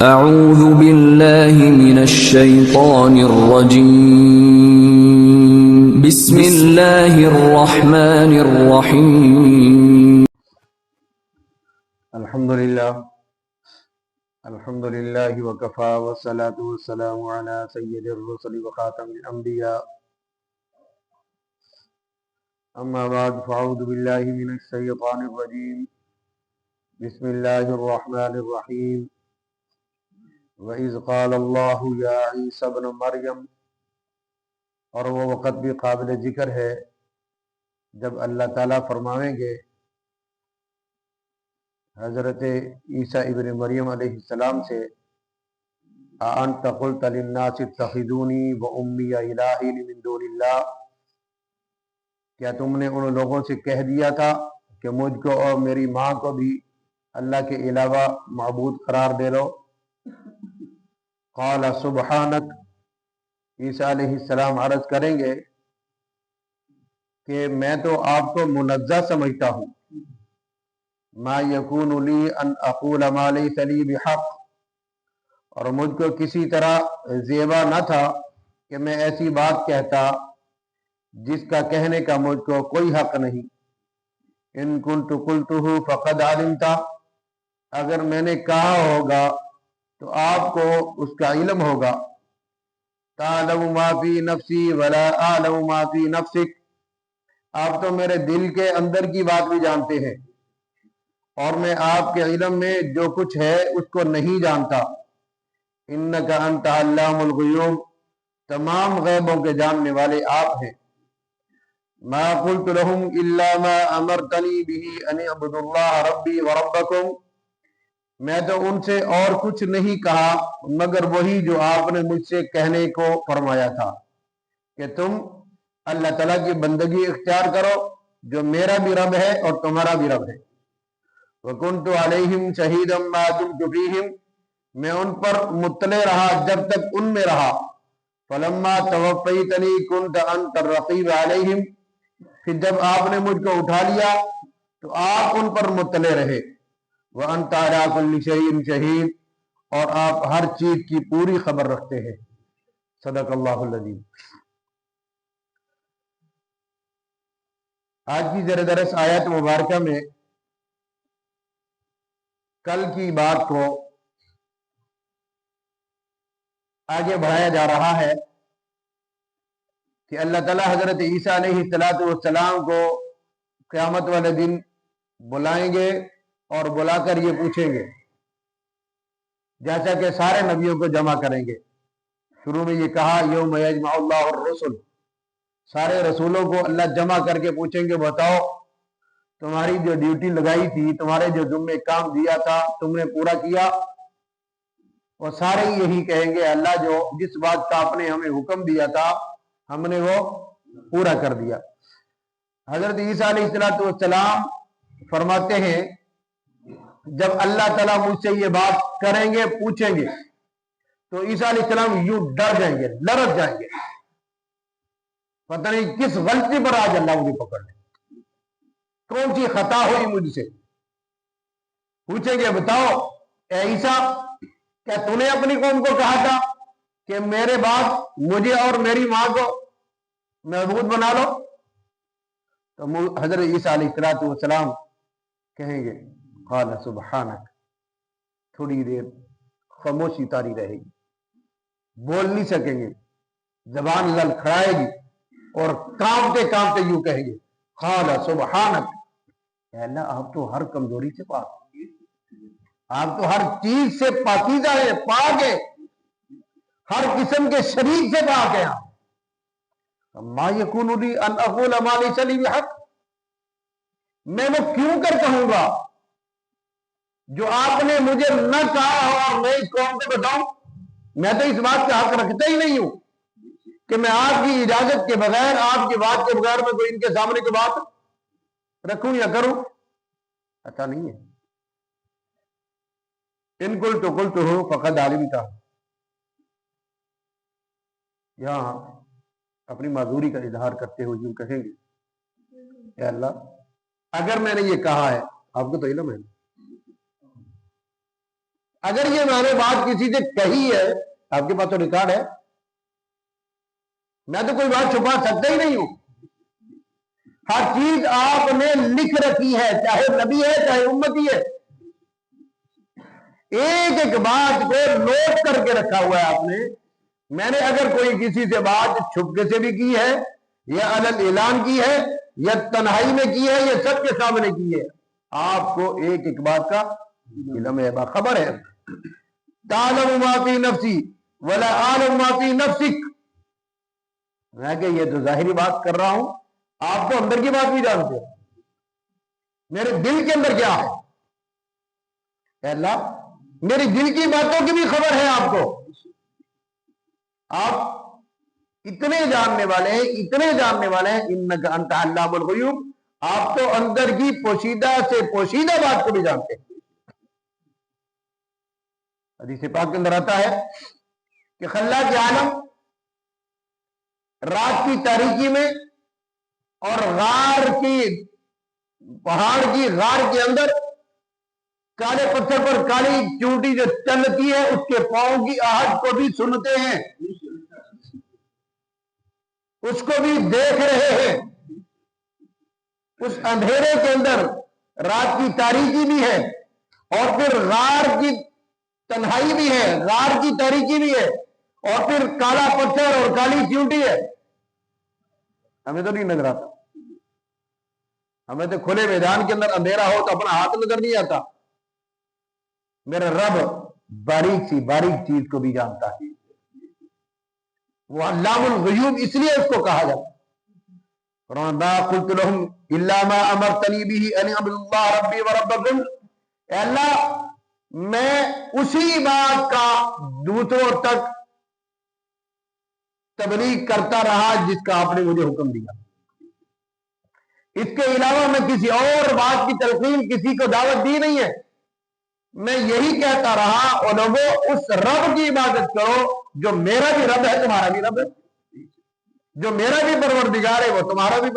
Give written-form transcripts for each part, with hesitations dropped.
اعوذ باللہ من الشیطان الرجیم بسم اللہ الرحمن الرحیم الحمدللہ وکفا والصلاة والسلام علی سید الرسل وخاتم الانبیاء اما بعد فاعوذ باللہ من الشیطان الرجیم بسم اللہ الرحمن الرحیم وَإِذْ قَالَ اللَّهُ يَا عِيسَى ابْنَ مَرْيَمَ، اور وہ وقت بھی قابل ذکر ہے جب اللہ تعالیٰ فرماویں گے حضرت عیسیٰ ابن مریم علیہ السلام سے، أَأَنْتَ قُلْتَ لِلنَّاسِ اتَّخِذُونِي وَأُمِّيَ إِلَٰهَيْنِ مِن دُونِ اللَّهِ، کیا تم نے ان لوگوں سے کہہ دیا تھا کہ مجھ کو اور میری ماں کو بھی اللہ کے علاوہ معبود قرار دے لو؟ قال سبحانک، عیسیٰ علیہ السلام عرض کریں گے کہ میں تو آپ کو منزہ سمجھتا ہوں، ما یکون لی ان اقول ما لیس لی بحق، اور مجھ کو کسی طرح زیبا نہ تھا کہ میں ایسی بات کہتا جس کا کہنے کا مجھ کو کوئی حق نہیں۔ ان کنت قلتہ فقد علمتا، اگر میں نے کہا ہوگا تو آپ کو اس کا علم ہوگا۔ تعلم ما فی نفسی ولا اعلم ما فی نفسک، آپ تو میرے دل کے اندر کی بات بھی جانتے ہیں اور میں آپ کے علم میں جو کچھ ہے اس کو نہیں جانتا۔ انک انت علام الغیوب، تمام غیبوں کے جاننے والے آپ ہیں۔ ما قلت لهم الا ما امرتنی به ان اعبدوا اللہ ربی وربکم، میں تو ان سے اور کچھ نہیں کہا مگر وہی جو آپ نے مجھ سے کہنے کو فرمایا تھا کہ تم اللہ تعالیٰ کی بندگی اختیار کرو جو میرا بھی رب ہے اور تمہارا بھی رب ہے۔ وَكُنْتُ عَلَيْهِمْ شَهِيدًا مَا دُمْتُ فِيهِمْ، میں ان پر مطلع رہا جب تک ان میں رہا۔ فَلَمَّا تَوَفَّيْتَنِي كُنْتَ أَنْتَ الرَّقِيبَ عَلَيْهِمْ، پھر جب آپ نے مجھ کو اٹھا لیا تو آپ ان پر مطلع رہے۔ وَأَنْتَ عَلَىٰ كُلِّ شَيْءٍ شَهِيدٌ، اور آپ ہر چیز کی پوری خبر رکھتے ہیں۔ صدق اللہ العظیم۔ آج کی زیر درس آیت مبارکہ میں کل کی بات کو آگے بڑھایا جا رہا ہے کہ اللہ تعالیٰ حضرت عیسیٰ علیہ السلام کو قیامت والے دن بلائیں گے اور بلا کر یہ پوچھیں گے، جیسا کہ سارے نبیوں کو جمع کریں گے۔ شروع میں یہ کہا یوم یجمع اللہ الرسل، سارے رسولوں کو اللہ جمع کر کے پوچھیں گے بتاؤ تمہاری جو ڈیوٹی لگائی تھی، تمہارے جو ذمہ کام دیا تھا تم نے پورا کیا؟ اور سارے یہی کہیں گے اللہ جو جس بات کا آپ نے ہمیں حکم دیا تھا ہم نے وہ پورا کر دیا۔ حضرت عیسیٰ علیہ السلام فرماتے ہیں جب اللہ تعالیٰ مجھ سے یہ بات کریں گے پوچھیں گے تو عیسیٰ علیہ السلام یوں ڈر جائیں گے، لرز جائیں گے، پتہ نہیں کس غلطی پر آج اللہ مجھے پکڑ لے، کون سی خطا ہوئی مجھ سے۔ پوچھیں گے بتاؤ اے عیسیٰ، کیا تو نے اپنی قوم کو کہا تھا کہ میرے بعد مجھے اور میری ماں کو معبود بنا لو؟ تو حضرت عیسیٰ علیہ السلام کہیں گے قال سبحانک، تھوڑی دیر خاموشی طاری رہے گی، بول نہیں سکیں گے، زبان لڑکھڑائے گی اور کانپتے کانپتے یوں کہیں گے قال سبحانک، اے اللہ آپ تو ہر کمزوری سے پاک، آپ تو ہر چیز سے پاکیزہ ہے، پاک ہے، ہر قسم کے شریک سے پاک ہے۔ ما یکون لی ان اقول ما لیس لی بحق، میں وہ کیوں کر کہوں گا جو آپ نے مجھے نہ کہا ہو اور میں اس قوم کو بتاؤں؟ میں تو اس بات کا حق رکھتا ہی نہیں ہوں کہ میں آپ کی اجازت کے بغیر، آپ کی بات کے بغیر میں کوئی ان کے سامنے کی بات رکھوں یا کروں، ایسا نہیں ہے۔ ان قلت فقد علمتا، یہاں اپنی معذوری کا اظہار کرتے ہوئے یوں کہیں گے اے اللہ اگر میں نے یہ کہا ہے آپ کو تو علم ہے، اگر یہ میں نے بات کسی سے کہی ہے، آپ کے پاس تو ریکارڈ ہے، میں تو کوئی بات چھپا سکتا ہی نہیں ہوں، ہر چیز آپ نے لکھ رکھی ہے، چاہے نبی ہے چاہے امتی ہے، ایک ایک بات کو نوٹ کر کے رکھا ہوا ہے آپ نے۔ میں نے اگر کوئی کسی سے بات چھپکے سے بھی کی ہے یا علن اعلان کی ہے یا تنہائی میں کی ہے یا سب کے سامنے کی ہے، آپ کو ایک ایک بات کا علم ہے، خبر ہے۔ تعلم ما فی نفسی ولا اعلم ما فی نفسک، میں کہ یہ تو ظاہری بات کر رہا ہوں، آپ تو اندر کی بات بھی جانتے ہو، میرے دل کے اندر کیا ہے، اے اللہ میری دل کی باتوں کی بھی خبر ہے آپ کو، آپ اتنے جاننے والے ہیں، اتنے جاننے والے ہیں، انک انت علام الغیوب، آپ تو اندر کی پوشیدہ سے پوشیدہ بات کو بھی جانتے ہیں۔ حدیث پاک کے اندر آتا ہے کہ خلا کے عالم رات کی تاریکی میں اور غار کی پہاڑ کی غار کے اندر کالے پتھر پر کالی چونٹی جو چلتی ہے اس کے پاؤں کی آہٹ کو بھی سنتے ہیں، اس کو بھی دیکھ رہے ہیں۔ اس اندھیرے کے اندر رات کی تاریکی بھی ہے اور پھر غار کی تنہائی بھی ہے، غار کی تاریکی بھی ہے اور پھر کالا پتھر اور کالی چونٹی ہے۔ ہمیں تو نہیں نظر آتا، ہمیں تو کھلے میدان کے اندر اندھیرا ہو تو اپنا ہاتھ نظر نہیں آتا، میرا رب باریک سی باریک چیز کو بھی جانتا ہے، وہ علام الغیوب اس لیے اس کو کہا جاتا ہے۔ ما قلت لهم الا ما امرتنی به ان اعبدوا اللہ ربی وربکم، اے اللہ میں اسی بات کا دوسروں تک تبلیغ کرتا رہا جس کا آپ نے مجھے حکم دیا، اس کے علاوہ میں کسی اور بات کی تلقین کسی کو دعوت دی نہیں ہے، میں یہی کہتا رہا اور لوگوں اس رب کی عبادت کرو جو میرا بھی رب ہے تمہارا بھی رب ہے، جو میرا بھی پروردگار ہے وہ تمہارا بھی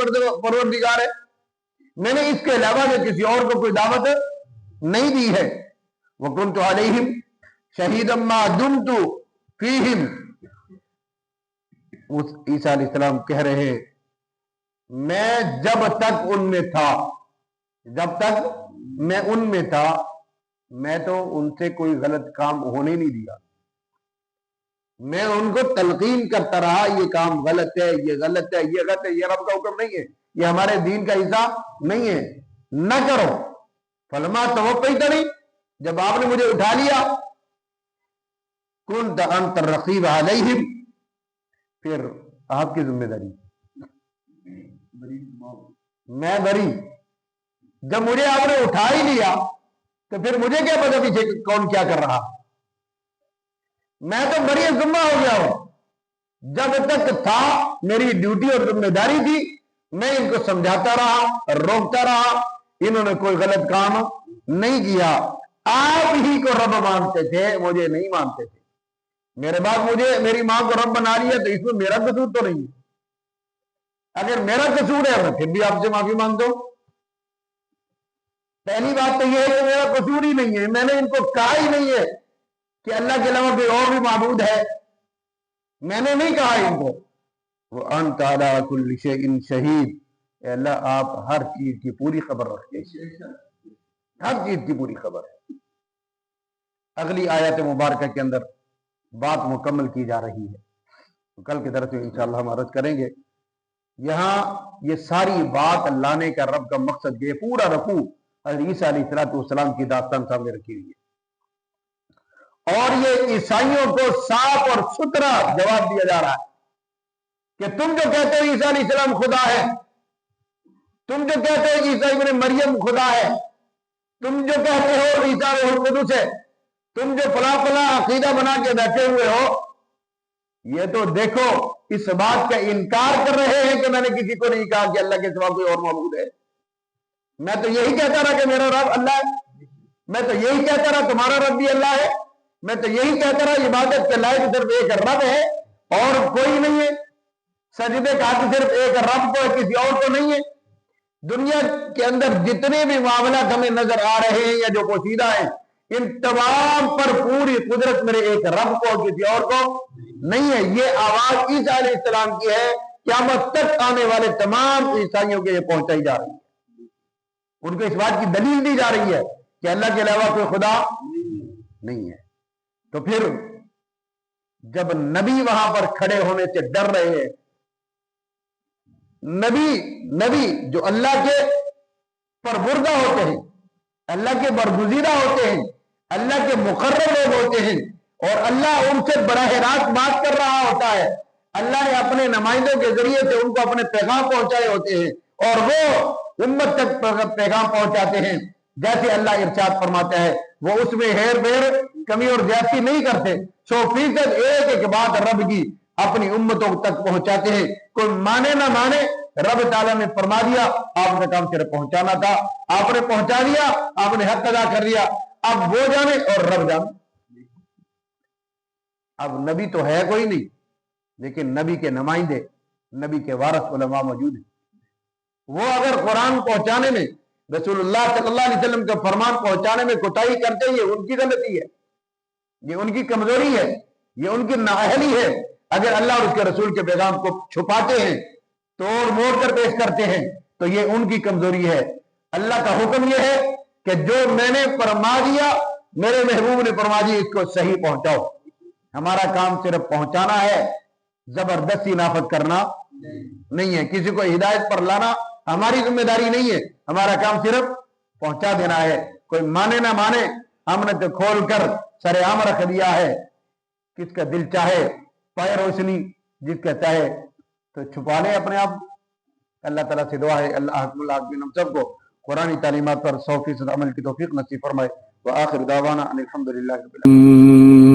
پروردگار ہے، میں نے اس کے علاوہ جو کسی اور کو کوئی دعوت نہیں دی ہے۔ وَكُنْتُ عَلَيْهِمْ شَهِيدًا مَا دُمْتُ فِيهِمْ، عیسیٰ علیہ السلام کہہ رہے ہیں میں جب تک ان میں تھا، جب تک میں ان میں تھا میں تو ان سے کوئی غلط کام ہونے نہیں دیا، میں ان کو تلقین کرتا رہا یہ کام غلط ہے، یہ غلط ہے، یہ غلط ہے، یہ رب کا حکم نہیں ہے، یہ ہمارے دین کا حصہ نہیں ہے، نہ کرو۔ فلما توفیتنی، جب آپ نے مجھے اٹھا لیا، کنت انت الرقیب علیہم، پھر آپ کی ذمہ داری، میں بری، جب مجھے آپ نے اٹھا ہی لیا تو پھر مجھے کیا پتا پیچھے کون کیا کر رہا، میں تو بڑی ذمہ ہو گیا ہوں، جب تک تھا میری ڈیوٹی اور ذمہ داری تھی، میں ان کو سمجھاتا رہا، روکتا رہا، انہوں نے کوئی غلط کام نہیں کیا۔ آپ ہی کو رب مانتے تھے، مجھے نہیں مانتے تھے، میرے بعد مجھے میری ماں کو رب بنا لیا تو اس میں میرا قصور تو نہیں ہے، اگر میرا قصور ہے میں پھر بھی آپ سے معافی مانگتا ہوں۔ پہلی بات تو یہ ہے کہ میرا قصور ہی نہیں ہے، میں نے ان کو کہا ہی نہیں ہے کہ اللہ کے علاوہ کوئی اور بھی معبود ہے، میں نے نہیں کہا ان کو۔ وَأَنْتَ عَلَىٰ كُلِّ شَيْءٍ شَهِيدٌ، اے اللہ آپ ہر چیز کی پوری خبر رکھتے ہیں، ہر چیز کی پوری خبر ہے۔ اگلی آیت مبارکہ کے اندر بات مکمل کی جا رہی ہے، کل کے درس میں انشاءاللہ ہم عرض کریں گے۔ یہاں یہ ساری بات لانے کا رب کا مقصد یہ پورا رکوع حضرت عیسیٰ علیہ السلام کی داستان سامنے رکھی ہوئی ہے، اور یہ عیسائیوں کو صاف اور ستھرا جواب دیا جا رہا ہے کہ تم جو کہتے ہو عیسیٰ علیہ السلام خدا ہے، تم جو کہتے ہو عیسیٰ ابن مریم خدا ہے، تم جو کہتے ہو عیسیٰ روح القدس ہے، تم جو فلاں فلاں عقیدہ بنا کے بیٹھے ہوئے ہو، یہ تو دیکھو اس بات کا انکار کر رہے ہیں کہ میں نے کسی کو نہیں کہا کہ اللہ کے سوا کوئی اور معبود ہے، میں تو یہی کہتا رہا کہ میرا رب اللہ ہے، میں تو یہی کہتا رہا تمہارا رب بھی اللہ ہے، میں تو یہی کہتا رہا عبادت کے لائق صرف ایک رب ہے اور کوئی نہیں ہے، سجدے کا حق صرف ایک رب کو ہے، کسی اور کو نہیں ہے۔ دنیا کے اندر جتنے بھی معاملات ہمیں نظر آ رہے ہیں یا جو پوشیدہ ہیں، ان تمام پر پوری قدرت میرے ایک رب کو، کسی اور کو نہیں ہے۔ یہ آواز عیسیٰ علیہ السلام کی ہے، قیامت تک آنے والے تمام عیسائیوں کے یہ پہنچائی جا رہی ہے، ان کو اس بات کی دلیل دی جا رہی ہے کہ اللہ کے علاوہ کوئی خدا نہیں ہے۔ تو پھر جب نبی وہاں پر کھڑے ہونے سے ڈر رہے ہیں، نبی جو اللہ کے پروردہ ہوتے ہیں، اللہ کے برگزیدہ ہوتے ہیں، اللہ کے مقرر لوگ ہوتے ہیں، اور اللہ ان سے براہ راست بات کر رہا ہوتا ہے، اللہ نے اپنے نمائندوں کے ذریعے سے ان کو اپنے پیغام پہنچائے ہوتے ہیں، اور وہ امت تک پیغام پہنچاتے ہیں۔ جیسے اللہ ارشاد فرماتا ہے، وہ اس میں ہیر پھیر کمی اور زیادتی نہیں کرتے، 100% ایک ایک بات رب کی اپنی امتوں تک پہنچاتے ہیں۔ کوئی مانے نہ مانے، رب تعالیٰ نے فرما دیا، آپ کا کام صرف پہنچانا تھا، آپ نے پہنچا دیا، آپ نے حق ادا کر دیا، اب وہ جانے اور رب جانے۔ اب نبی تو ہے کوئی نہیں، لیکن نبی کے نمائندے، نبی کے وارث علماء موجود ہیں۔ وہ اگر قرآن پہنچانے میں، رسول اللہ صلی اللہ علیہ وسلم کا فرمان پہنچانے میں کوتاہی کرتے ہیں، یہ ان کی غلطی ہے، یہ ان کی کمزوری ہے، یہ ان کی نااہلی ہے۔ اگر اللہ اور اس کے رسول کے پیغام کو چھپاتے ہیں، توڑ موڑ کر پیش کرتے ہیں، تو یہ ان کی کمزوری ہے۔ اللہ کا حکم یہ ہے کہ جو میں نے فرما دیا، میرے محبوب نے فرما دیا، اس کو صحیح پہنچاؤ۔ ہمارا کام صرف پہنچانا ہے، زبردستی نافذ کرنا نہیں ہے۔ کسی کو ہدایت پر لانا ہماری ذمہ داری نہیں ہے، ہمارا کام صرف پہنچا دینا ہے۔ کوئی مانے نہ مانے، ہم نے تو کھول کر سر عام رکھ دیا ہے، کس کا دل چاہے پائے روشنی، جس کا چاہے تو چھپا لے اپنے آپ۔ اللہ تعالیٰ سے دعا ہے، اللہ حکم العالمین ہم سب کو قرآنی تعلیمات پر 100% عمل کی توفیق نصیب فرمائے۔ وآخر دعوانا ان الحمدللہ رب العالمین۔